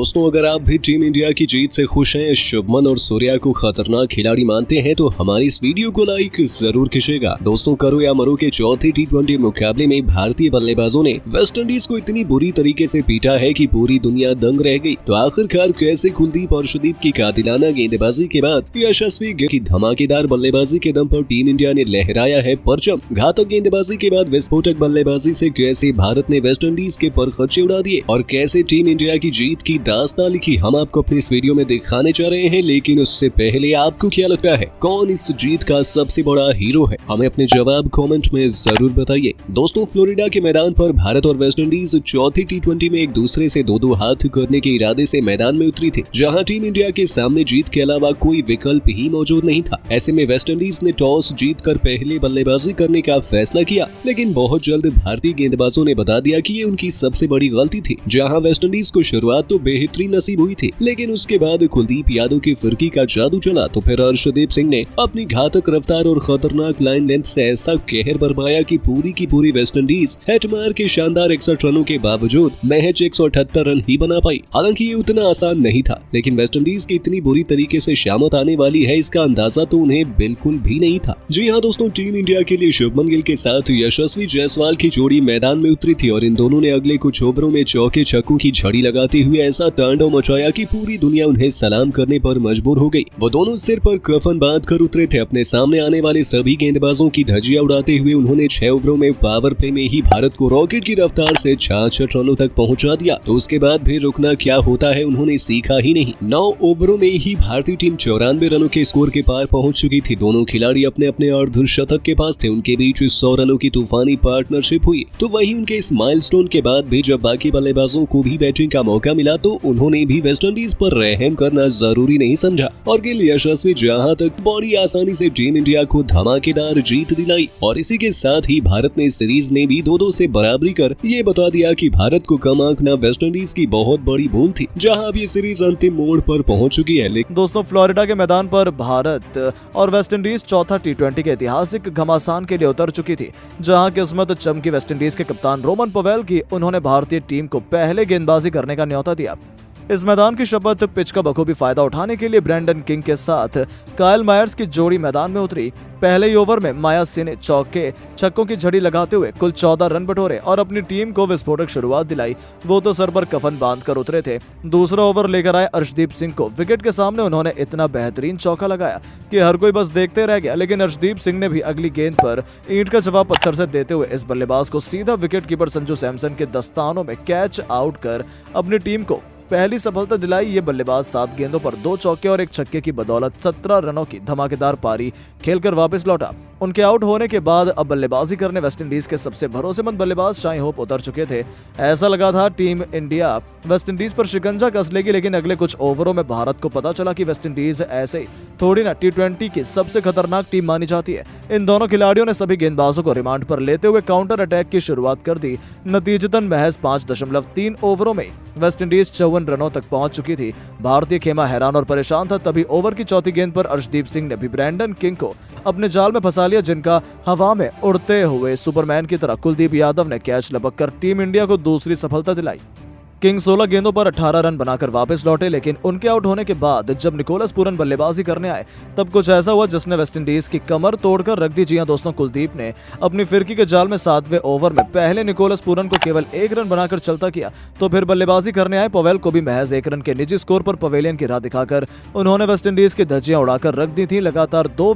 दोस्तों, अगर आप भी टीम इंडिया की जीत से खुश हैं, शुभमन और सूर्या को खतरनाक खिलाड़ी मानते हैं तो हमारी इस वीडियो को लाइक जरूर कीजिएगा। दोस्तों, करो या मरो के चौथे टी20 मुकाबले में भारतीय बल्लेबाजों ने वेस्टइंडीज को इतनी बुरी तरीके से पीटा है कि पूरी दुनिया दंग रह गई। तो आखिरकार कैसे कुलदीप और अर्शदीप की कातिलाना गेंदबाजी के बाद यशस्वी की धमाकेदार बल्लेबाजी के दम पर टीम इंडिया ने लहराया है परचम। घातक गेंदबाजी के बाद विस्फोटक बल्लेबाजी से कैसे भारत ने वेस्टइंडीज के परखच्चे उड़ा दिए और कैसे टीम इंडिया की जीत की दास्तान लिखी, हम आपको अपनी इस वीडियो में दिखाने जा रहे हैं। लेकिन उससे पहले आपको क्या लगता है कौन इस जीत का सबसे बड़ा हीरो है? हमें अपने जवाब कमेंट में जरूर बताइए। दोस्तों, फ्लोरिडा के मैदान पर भारत और वेस्टइंडीज चौथी टी20 में एक दूसरे से दो हाथ करने के इरादे से मैदान में उतरी थी, जहां टीम इंडिया के सामने जीत के अलावा कोई विकल्प ही मौजूद नहीं था। ऐसे में वेस्टइंडीज ने टॉस जीतकर पहले बल्लेबाजी करने का फैसला किया, लेकिन बहुत जल्द भारतीय गेंदबाजों ने बता दिया कि ये उनकी सबसे बड़ी गलती थी। जहां वेस्टइंडीज को शुरुआत तो बेहतरीन नसीब हुई थी, लेकिन उसके बाद कुलदीप यादव की फिरकी का जादू चला तो फिर अर्शदीप सिंह ने अपनी घातक रफ्तार और खतरनाक लाइन लेंथ से ऐसा कहर बरपाया कि पूरी की पूरी वेस्टइंडीज हेटमायर के शानदार 61 रनों के बावजूद महज 178 रन ही बना पाई। हालांकि ये उतना आसान नहीं था, लेकिन वेस्टइंडीज की इतनी बुरी तरीके से शामत आने वाली है इसका अंदाजा तो उन्हें बिल्कुल भी नहीं था। जी हाँ दोस्तों, टीम इंडिया के लिए शुभमन गिल के साथ यशस्वी जायसवाल की जोड़ी मैदान में उतरी थी और इन दोनों ने अगले कुछ ओवरों में चौके छक्कों की झड़ी लगाते हुए ऐसा तांडव मचाया कि पूरी दुनिया उन्हें सलाम करने पर मजबूर हो गई। वो दोनों सिर पर कफन बांध कर उतरे थे। अपने सामने आने वाले सभी गेंदबाजों की धज्जियां उड़ाते हुए उन्होंने 6 ओवरों में पावर प्ले में ही भारत को रॉकेट की रफ्तार से 66 रनों तक पहुंचा दिया। तो उसके बाद भी रुकना क्या होता है उन्होंने सीखा ही नहीं। 9 ओवरों में ही भारतीय टीम 94 रनों के स्कोर के पार पहुंच चुकी थी। दोनों खिलाड़ी अपने अपने अर्धशतक के पास थे। उनके बीच 100 रनों की तूफानी पार्टनरशिप हुई। तो वहीं उनके इस माइलस्टोन के बाद भी जब बाकी बल्लेबाजों को भी बैटिंग का मौका मिला तो उन्होंने भी वेस्टइंडीज पर रहम करना जरूरी नहीं समझा और गिल यशस्वी जहां तक बड़ी आसानी से टीम इंडिया को धमाकेदार जीत दिलाई। और इसी के साथ ही भारत ने सीरीज में भी 2-2 से बराबरी कर ये बता दिया कि भारत को कम आंकना वेस्टइंडीज की बहुत बड़ी भूल थी, जहां अब ये सीरीज अंतिम मोड़ पर पहुंच चुकी है। दोस्तों, फ्लोरिडा के मैदान पर भारत और वेस्टइंडीज चौथा टी20 के ऐतिहासिक घमासान के लिए उतर चुकी थी, जहां किस्मत चमकी वेस्टइंडीज के कप्तान रोमन पवेल की। उन्होंने भारतीय टीम को पहले गेंदबाजी करने का न्योता दिया। इस मैदान की शपथ पिच का बखूबी फायदा उठाने के लिए ब्रैंडन किंग के साथ कायल मायर्स की जोड़ी मैदान में उतरी। पहले ही ओवर में माया सिंह ने चौके छक्कों की झड़ी लगाते हुए कुल 14 रन बटोरे और अपनी टीम को विस्फोटक शुरुआत दिलाई। वो तो सर पर कफन बांध कर उतरे थे। दूसरा ओवर लेकर आए अर्शदीप सिंह को विकेट के सामने उन्होंने इतना बेहतरीन चौका लगाया कि हर कोई बस देखते रह गया। लेकिन अर्शदीप सिंह ने भी अगली गेंद पर ईंट का जवाब पत्थर से देते हुए इस बल्लेबाज को सीधा विकेट कीपर संजू सैमसन के दस्तानों में कैच आउट कर अपनी टीम को पहली सफलता दिलाई। ये बल्लेबाज 7 गेंदों पर 2 चौके और 1 छक्के की बदौलत 17 रनों की धमाकेदार पारी खेलकर वापस लौटा। उनके आउट होने के बाद अब बल्लेबाजी करने वेस्टइंडीज के सबसे भरोसेमंद बल्लेबाज शाई होप उतर चुके थे। ऐसा लगा था टीम इंडिया वेस्टइंडीज पर शिकंजा कस लेगी, लेकिन अगले कुछ ओवरों में भारत को पता चला कि वेस्टइंडीज ऐसे थोड़ी ना टी20 की सबसे खतरनाक टीम मानी जाती है। इन दोनों खिलाड़ियों ने सभी गेंदबाजों को रिमांड पर लेते हुए काउंटर अटैक की शुरुआत कर दी। नतीजतन महज 5.3 ओवरों में वेस्टइंडीज 54 रनों तक पहुंच चुकी थी। भारतीय खेमा हैरान और परेशान था। तभी ओवर की चौथी गेंद पर अर्शदीप सिंह ने भी ब्रैंडन किंग को अपने जाल में फंसा लिया, जिनका हवा में उड़ते हुए सुपरमैन की तरह कुलदीप यादव ने कैच लपककर टीम इंडिया को दूसरी सफलता दिलाई। किंग 16 गेंदों पर 18 रन बनाकर वापस लौटे, लेकिन उनके आउट होने के बाद जब निकोलस पूरन बल्लेबाजी करने आए तब कुछ ऐसा हुआ जिसने वेस्टइंडीज की कमर तोड़कर रख दी। जी हां दोस्तों, कुलदीप ने अपनी फिरकी के जाल में 7वें ओवर में पहले निकोलस पूरन को केवल 1 रन बनाकर चलता किया, तो फिर बल्लेबाजी करने आए पवेल को भी महज 1 रन के निजी स्कोर पर पवेलियन की राह दिखाकर उन्होंने वेस्टइंडीज की धज्जियां उड़ाकर रख दी थी। लगातार 2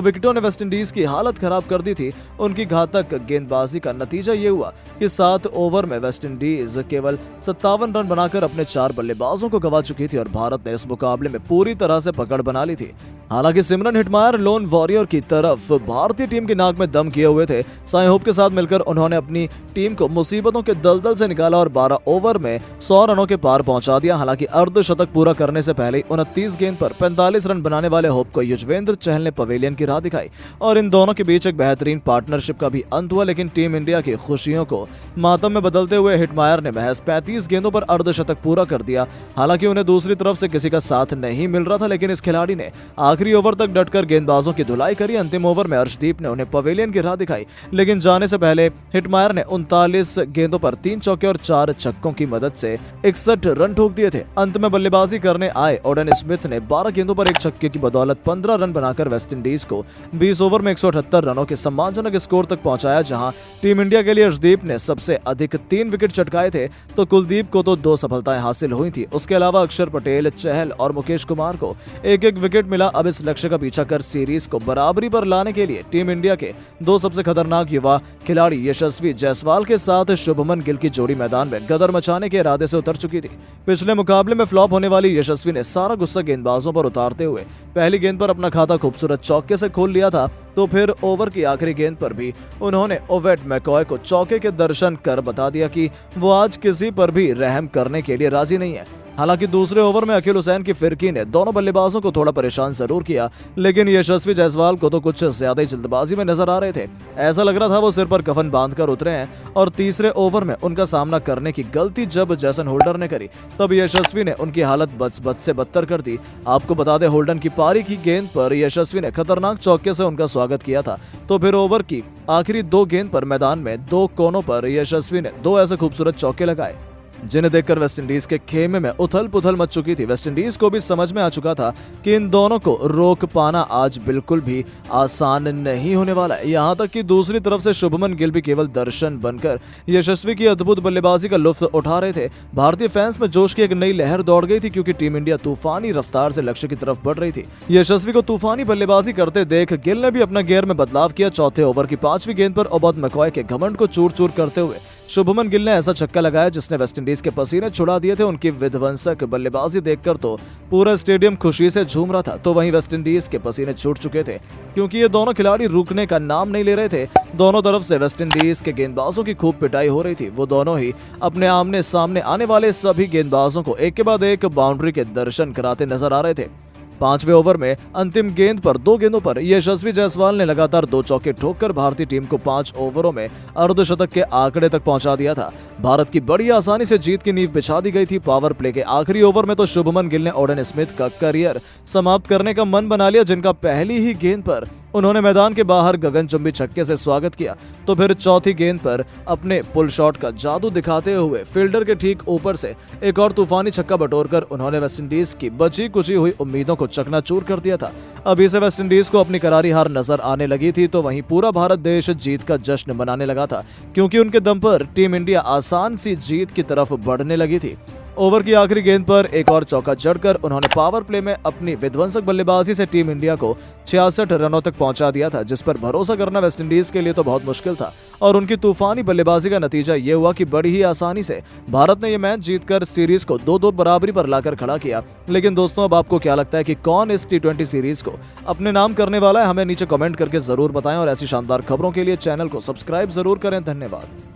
विकेटों ने वेस्टइंडीज की हालत खराब कर दी थी। उनकी घातक गेंदबाजी का नतीजा ये हुआ कि 7 ओवर में वेस्टइंडीज केवल 57 रन बनाकर अपने 4 बल्लेबाजों को गंवा चुकी थी और भारत ने इस मुकाबले में पूरी तरह से पकड़ बना ली थी। हालांकि सिमरन हेटमायर लोन वॉरियर की तरफ भारतीय टीम की नाक में दम किए हुए थे। साई होप के साथ मिलकर उन्होंने अपनी टीम को मुसीबतों के दलदल से निकाला और 12 ओवर में 100 रनों के पार पहुंचा दिया। हालांकि अर्धशतक पूरा करने से पहले 29 गेंद पर 45 रन बनाने वाले होप को युजवेंद्र चहल ने पवेलियन की राह दिखाई और इन दोनों के बीच एक बेहतरीन पार्टनरशिप का भी अंत हुआ। लेकिन टीम इंडिया की खुशियों को मातम में बदलते हुए हेटमायर ने महज 35 गेंदों पर अर्धशतक पूरा कर दिया। हालांकि उन्हें दूसरी तरफ से किसी का साथ नहीं मिल रहा था, लेकिन इस खिलाड़ी ने आखिरी आखिरी ओवर तक डटकर गेंदबाजों की धुलाई करी। अंतिम ओवर में अर्शदीप ने उन्हें पवेलियन की राह दिखाई, लेकिन जाने से पहले हिटमायर ने 39 गेंदों पर 3 चौके और 4 छक्कों की मदद से 61 रन ठोक दिए थे। अंत में बल्लेबाजी करने आए ओडेन स्मिथ ने 12 गेंदों पर 1 छक्के की बदौलत 15 रन बनाकर वेस्टइंडीज को 20 ओवर में 178 रनों के सम्मानजनक स्कोर तक पहुंचाया। जहां टीम इंडिया के लिए अर्शदीप ने सबसे अधिक 3 विकेट चटकाए थे तो कुलदीप को तो 2 सफलताएं हासिल हुई थी। उसके अलावा अक्षर पटेल, चहल और मुकेश कुमार को एक विकेट मिला। अब इस लक्ष्य का पीछा कर सीरीज को बराबरी पर लाने के लिए टीम इंडिया के 2 सबसे खतरनाक युवा खिलाड़ी यशस्वी जायसवाल के साथ शुभमन गिल की जोड़ी मैदान में गदर मचाने के इरादे से उतर चुकी थी। पिछले मुकाबले में फ्लॉप होने वाली यशस्वी ने सारा गुस्सा गेंदबाजों पर उतारते हुए पहली गेंद पर अपना खाता खूबसूरत चौके से खोल लिया था। तो फिर ओवर की आखिरी गेंद पर भी उन्होंने ओवेट मैकॉय को चौके के दर्शन कर बता दिया कि वो आज किसी पर भी रहम करने के लिए राजी नहीं है। हालांकि दूसरे ओवर में अकील हुसैन की फिरकी ने दोनों बल्लेबाजों को थोड़ा परेशान जरूर किया, लेकिन यशस्वी जायसवाल को तो कुछ ज्यादा ही जल्दबाजी में नजर आ रहे थे। ऐसा लग रहा था वो सिर पर कफन बांधकर उतरे हैं। और तीसरे ओवर में उनका सामना करने की गलती जब जैसन होल्डर ने करी तब यशस्वी ने उनकी हालत बद से बदतर कर दी। आपको बता दें, होल्डन की पारी की गेंद पर यशस्वी ने खतरनाक चौके से उनका स्वागत किया था। तो फिर ओवर की आखिरी 2 गेंद पर मैदान में 2 कोनों पर यशस्वी ने 2 ऐसे खूबसूरत चौके लगाए जिन्हें देखकर वेस्टइंडीज के खेमे में उथल पुथल मच चुकी थी। वेस्टइंडीज को भी समझ में आ चुका था कि इन दोनों को रोक पाना आज बिल्कुल भी आसान नहीं होने वाला है। यहाँ तक कि दूसरी तरफ से शुभमन गिल भी केवल दर्शन बनकर यशस्वी की अद्भुत बल्लेबाजी का लुत्फ उठा रहे थे। भारतीय फैंस में जोश की एक नई लहर दौड़ गई थी क्योंकि टीम इंडिया तूफानी रफ्तार से लक्ष्य की तरफ बढ़ रही थी। यशस्वी को तूफानी बल्लेबाजी करते देख गिल ने भी अपना गियर में बदलाव किया। चौथे ओवर की 5वीं गेंद पर ओबेद मैकॉय के घमंड को चूर चूर करते हुए शुभमन गिल ने ऐसा छक्का लगाया जिसने वेस्टइंडीज के पसीने छुड़ा दिए थे। उनकी विध्वंसक बल्लेबाजी देखकर तो पूरा स्टेडियम खुशी से झूम रहा था। तो वहीं वेस्टइंडीज के पसीने छूट चुके थे क्योंकि ये दोनों खिलाड़ी रुकने का नाम नहीं ले रहे थे। दोनों तरफ से वेस्टइंडीज के गेंदबाजों की खूब पिटाई हो रही थी। वो दोनों ही अपने आमने सामने आने वाले सभी गेंदबाजों को एक के बाद एक बाउंड्री के दर्शन कराते नजर आ रहे थे। 5वें ओवर में अंतिम गेंद पर 2 गेंदों पर यशस्वी जायसवाल ने लगातार 2 चौके ठोककर भारतीय टीम को 5 ओवरों में अर्धशतक के आंकड़े तक पहुंचा दिया था। भारत की बड़ी आसानी से जीत की नींव बिछा दी गई थी। पावर प्ले के आखिरी ओवर में तो शुभमन गिल ने ओडेन स्मिथ का करियर समाप्त करने का मन बना लिया, जिनका पहली ही गेंद पर उन्होंने मैदान के बाहर गगनचुंबी छक्के से स्वागत किया। तो फिर चौथी गेंद पर अपने पुल शॉट का जादू दिखाते हुए फील्डर के ठीक ऊपर से एक और तूफानी छक्का बटोरकर उन्होंने वेस्टइंडीज की बची कुची हुई उम्मीदों को चकनाचूर कर दिया था। अभी से वेस्टइंडीज को अपनी करारी हार नजर आने लगी थी तो वहीं पूरा भारत देश जीत का जश्न मनाने लगा था क्योंकि उनके दम पर टीम इंडिया आसान सी जीत की तरफ बढ़ने लगी थी। ओवर की आखिरी गेंद पर एक और चौका जड़कर उन्होंने पावर प्ले में अपनी विध्वंसक बल्लेबाजी से टीम इंडिया को 66 रनों तक पहुंचा दिया था, जिस पर भरोसा करना वेस्टइंडीज के लिए तो बहुत मुश्किल था। और उनकी तूफानी बल्लेबाजी का नतीजा ये हुआ कि बड़ी ही आसानी से भारत ने यह मैच जीतकर सीरीज को 2-2 बराबरी पर लाकर खड़ा किया। लेकिन दोस्तों, अब आपको क्या लगता है कि कौन इस T20 सीरीज को अपने नाम करने वाला है? हमें नीचे कमेंट करके जरूर बताएं और ऐसी शानदार खबरों के लिए चैनल को सब्सक्राइब जरूर करें। धन्यवाद।